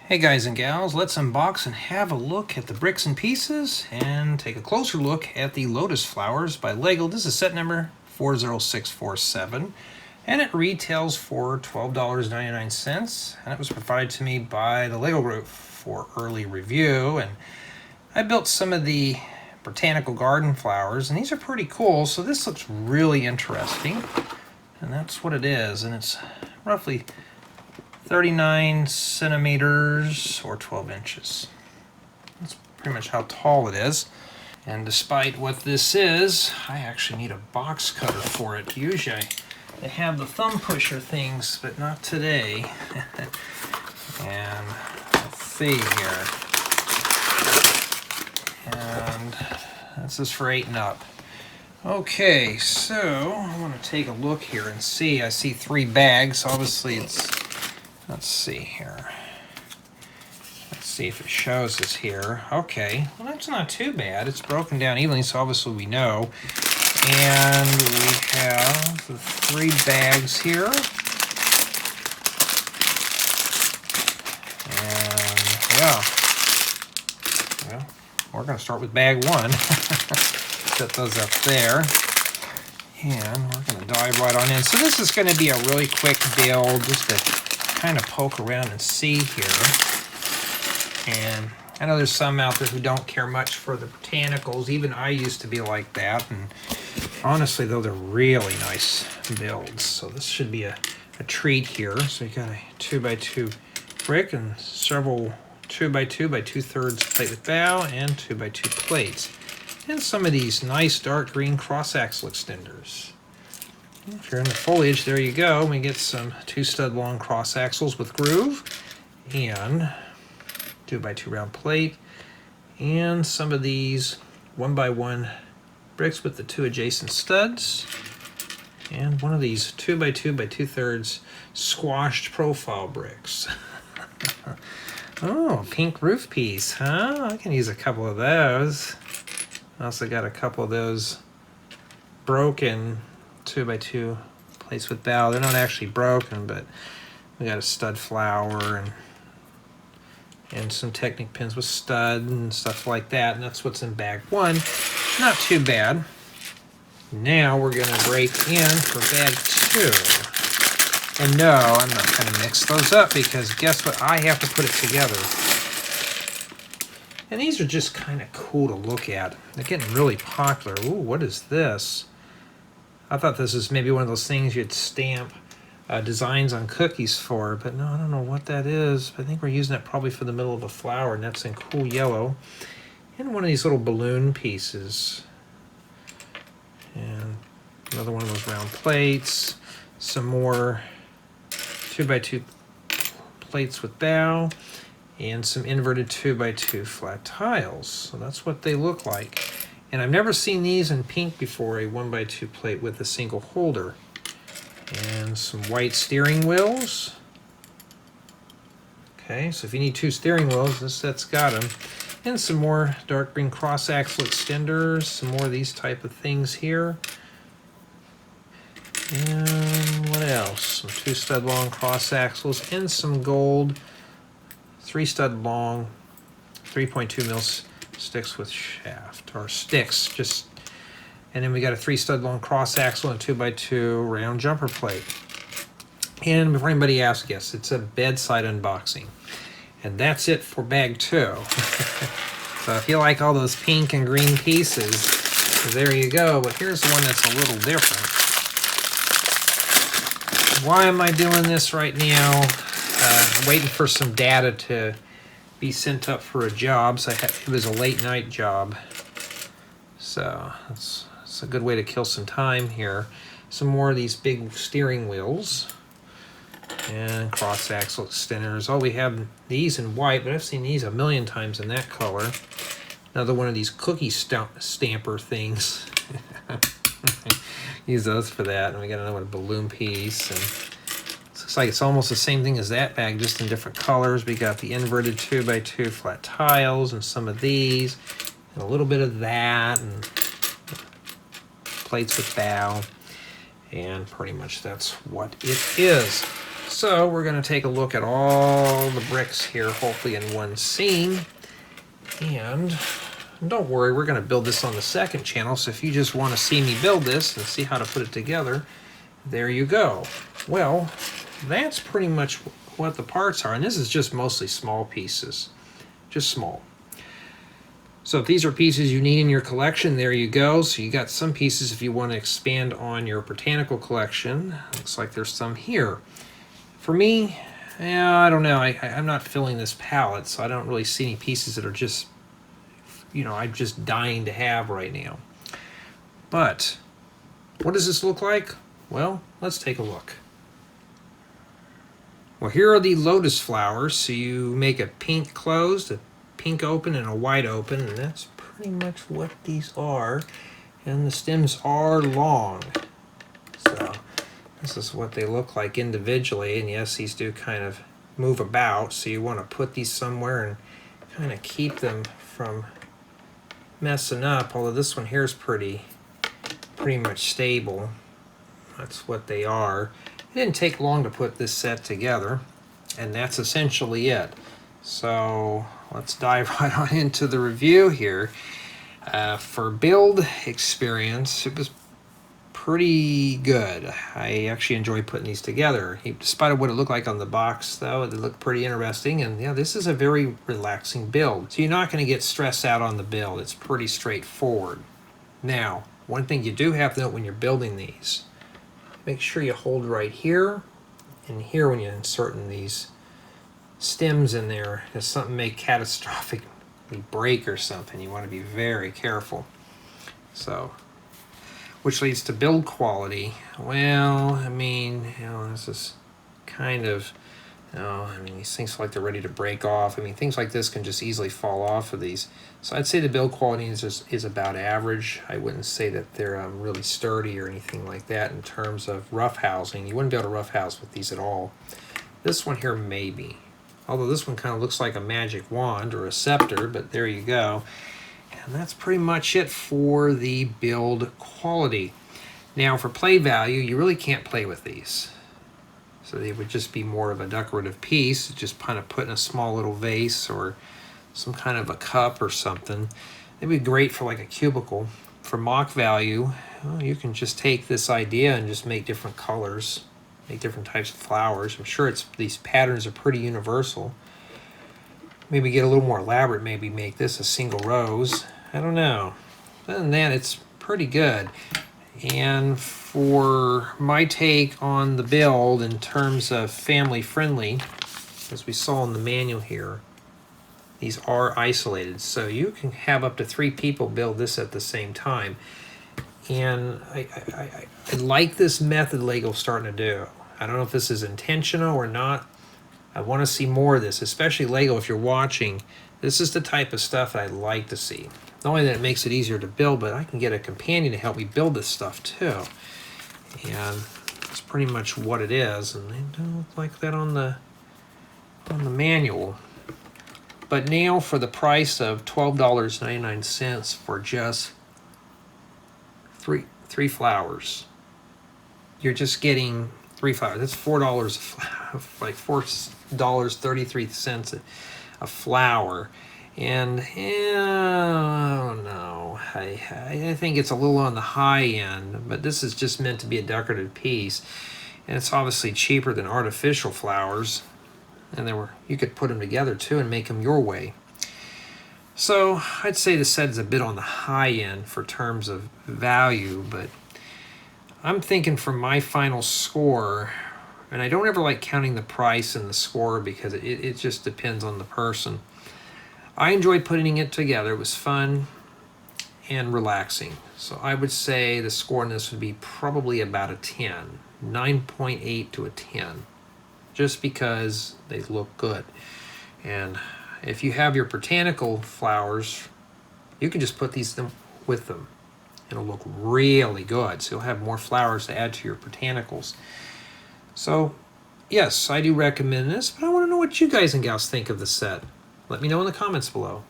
Hey guys and gals, let's unbox and have a look at the bricks and pieces and take a closer look at the Lotus Flowers by Lego. This is set number 40647 and it retails for $12.99 and it was provided to me by the Lego Group for early review. And I built some of the botanical garden flowers and these are pretty cool, so this looks really interesting and that's what it is. And it's roughly 39 centimeters or 12 inches. That's pretty much how tall it is. And despite what this is, I actually need a box cutter for it. Usually they have the thumb pusher things, but not today. And let's see here. And this is for 8 and up. Okay, so I want to take a look here and see. I see 3 bags. Obviously it's, let's see here. Let's see if it shows us here. Okay, well that's not too bad. It's broken down evenly, so obviously we know. And we have the 3 bags here. And yeah. Well, we're going to start with bag 1. Set those up there. And we're going to dive right on in. So this is going to be a really quick build, just to kind of poke around and see here. And I know there's some out there who don't care much for the botanicals. Even I used to be like that, and honestly though, they're really nice builds. So this should be a treat here. So you got a 2x2 brick and several 2x2 by 2/3 plate with bow and 2x2 plates, and some of these nice dark green cross axle extenders. If you're in the foliage, there you go. We get some 2 stud long cross axles with groove and 2x2 round plate, and some of these 1x1 bricks with the 2 adjacent studs, and one of these 2x2 by 2/3 squashed profile bricks. Oh, pink roof piece, huh? I can use a couple of those. I also got a couple of those broken 2x2 plates with bow. They're not actually broken, but we got a stud flower and some Technic pins with stud and stuff like that, and that's what's in bag 1. Not too bad. Now we're going to break in for bag 2. And no, I'm not going to mix those up, because guess what? I have to put it together. And these are just kind of cool to look at. They're getting really popular. Ooh, what is this? I thought this was maybe one of those things you'd stamp designs on cookies for, but no, I don't know what that is. I think we're using it probably for the middle of a flower, and that's in cool yellow. And one of these little balloon pieces. And another one of those round plates. Some more 2x2 plates with bow. And some inverted 2x2 flat tiles. So that's what they look like. And I've never seen these in pink before, a 1x2 plate with a single holder. And some white steering wheels. Okay, so if you need 2 steering wheels, this set's got them. And some more dark green cross axle extenders, some more of these type of things here. And what else? Some 2 stud long cross axles and some gold 3 stud long 3.2 mils sticks with shaft, or sticks, just, and then we got a 3 stud long cross axle and 2x2 round jumper plate. And before anybody asks, yes, it's a bedside unboxing. And that's it for bag 2. So if you like all those pink and green pieces, there you go. But here's the one that's a little different. Why am I doing this right now? I'm waiting for some data to be sent up for a job. So it was a late night job. So it's a good way to kill some time here. Some more of these big steering wheels and cross axle extenders. Oh, we have these in white, but I've seen these a million times in that color. Another one of these cookie stamper things. Use those for that. And we got another one, balloon piece. And it looks like it's almost the same thing as that bag, just in different colors. We got the inverted 2x2 flat tiles and some of these, and a little bit of that, and plates with bow, and pretty much that's what it is. So we're going to take a look at all the bricks here, hopefully in one scene. And don't worry, we're going to build this on the second channel, so if you just want to see me build this and see how to put it together, there you go. Well, that's pretty much what the parts are, and this is just mostly small pieces, just small. So if these are pieces you need in your collection, there you go. So you got some pieces if you want to expand on your botanical collection. Looks like there's some here. For me, yeah, I don't know. I'm not filling this palette, so I don't really see any pieces that are just, you know, I'm just dying to have right now. But what does this look like? Well, let's take a look. Well, here are the lotus flowers. So you make a pink closed, a pink open, and a white open, and that's pretty much what these are. And the stems are long. So this is what they look like individually, and yes, these do kind of move about, so you want to put these somewhere and kind of keep them from messing up, although this one here is pretty much stable. That's what they are. It didn't take long to put this set together, and that's essentially it. So let's dive right on into the review here. For build experience, it was pretty good. I actually enjoyed putting these together. Despite what it looked like on the box, though, it looked pretty interesting, and yeah, this is a very relaxing build. So you're not going to get stressed out on the build. It's pretty straightforward. Now, one thing you do have to note when you're building these, make sure you hold right here and here when you're inserting these stems in there. If something may catastrophically break or something, you want to be very careful. So, which leads to build quality. Well, I mean, you know, this is kind of, you know, I mean, these things feel like they're ready to break off. I mean, things like this can just easily fall off of these. So I'd say the build quality is about average. I wouldn't say that they're really sturdy or anything like that in terms of rough housing. You wouldn't be able to rough house with these at all. This one here, maybe. Although this one kind of looks like a magic wand or a scepter, but there you go. And that's pretty much it for the build quality. Now for play value, you really can't play with these. So they would just be more of a decorative piece, just kind of put in a small little vase or some kind of a cup or something. They'd be great for like a cubicle. For mock value, well, you can just take this idea and just make different colors, make different types of flowers. I'm sure these patterns are pretty universal. Maybe get a little more elaborate, maybe make this a single rose. I don't know. Other than that, it's pretty good. And for my take on the build in terms of family friendly, as we saw in the manual here, these are isolated. So you can have up to 3 people build this at the same time. And I like this method Lego's starting to do. I don't know if this is intentional or not. I want to see more of this, especially Lego if you're watching. This is the type of stuff I'd like to see. Not only that it makes it easier to build, but I can get a companion to help me build this stuff too. And that's pretty much what it is. And they don't look like that on the manual. But now for the price of $12.99 for just three flowers, you're just getting 3 flowers. That's $4 a flower, like $4.33 a flower. And I don't know. I think it's a little on the high end, but this is just meant to be a decorative piece, and it's obviously cheaper than artificial flowers. And you could put them together too and make them your way. So I'd say the set is a bit on the high end for terms of value, but I'm thinking for my final score, and I don't ever like counting the price and the score because it just depends on the person. I enjoyed putting it together. It was fun and relaxing. So I would say the score on this would be probably about a 10, 9.8 to a 10, just because they look good. And if you have your botanical flowers, you can just put these with them. It'll look really good. So you'll have more flowers to add to your botanicals. So yes, I do recommend this, but I want to know what you guys and gals think of the set. Let me know in the comments below.